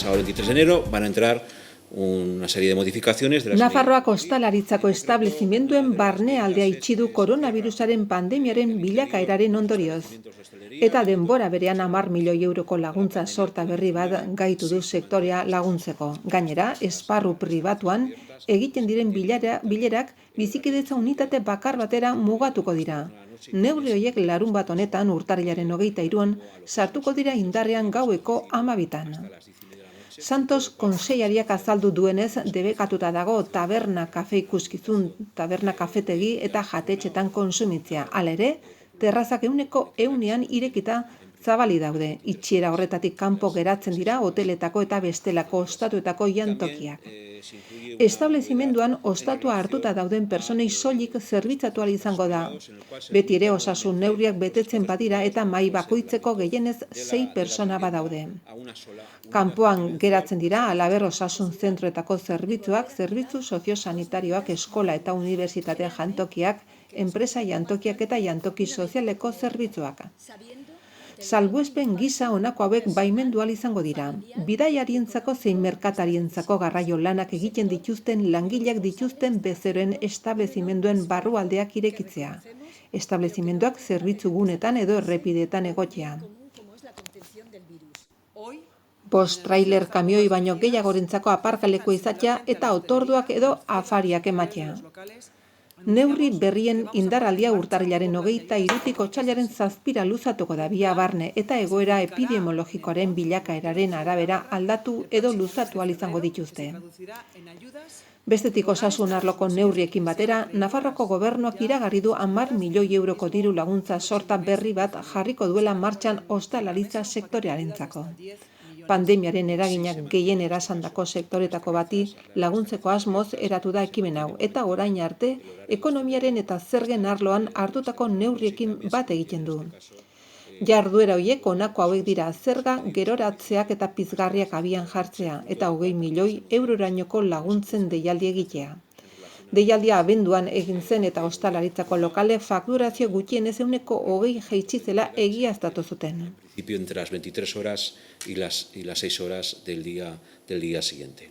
pasado 23 de enero van a entrar una serie de modificaciones de las Nafarroak ostalaritzako establezimenduen barnealdea itxi du koronavirusaren pandemiaren bilakaeraren ondorioz. Eta denbora berean 10 milioi euroko laguntza sorta berri bat gaitu du sektorea laguntzeko. Gainera, esparru pribatuan egiten diren bilerak bizikidetza unitate bakar batera mugatuko dira. Neurri horiek larunbat honetan urtarrilaren 23an sartuko dira indarrean gaueko 12an. Santos konseiariak azaldu duenez debekatuta dago taberna kafe ikuskizun, taberna kafetegi eta jatetxetan konsumitzea. Hala ere, terrazak 100% irekita zabali daude. Itxiera horretatik kanpo geratzen dira hoteletako eta bestelako ostatuetako jantokiak. Establezimenduan ostatua hartuta dauden personei soilik zerbitzatu ahal izango da. Beti ere osasun neurriak betetzen badira eta mahai bakoitzeko gehienez 6 persona badaude. Kanpoan geratzen dira halaber osasun zentroetako zerbitzuak, zerbitzu soziosanitarioak, eskola eta unibertsitate jantokiak, enpresa jantokiak eta jantoki sozialeko zerbitzuak. Salbuespen gisa honako hauek baimendu ahal izango dira. Bidaiarientzako zein merkatarientzako garraio lanak egiten dituzten langileak dituzten bezeroen establezimenduen barrualdeak irekitzea. Establezimenduak zerbitzu gunetan edo errepideetan egotea. 5 trailer kamioi baino gehiagorentzako aparkaleku izatea eta otorduak edo afariak ematea. Neurri berrien indarraldia urtarrilaren 23tik otsailaren 7ra luzatuko da via barne eta egoera epidemiologikoaren bilakaeraren arabera aldatu edo luzatu ahal izango dituzte. Bestetik osasun arloko neurriekin batera, Nafarroako gobernuak iragarri du 10 milioi euroko diru laguntza sorta berri bat jarriko duela martxan ostalaritza sektorearentzako. Pandemiaren eraginak gehien erasandako sektoretako bati laguntzeko asmoz eratu da ekimen hau eta orain arte ekonomiaren eta zergen arloan hartutako neurriekin bat egiten du. Jarduera horiek honako hauek dira: zerga geroratzeak eta pizgarriak abian jartzea eta 20 milioi eurorainoko laguntzen deialdi egitea. Deialdia abenduan egin zen eta ostalaritzako lokalek fakturazio gutxienez 20% jaitsi zela egiaztatu zuten. Entre las 23 horas y las 6 horas del día siguiente.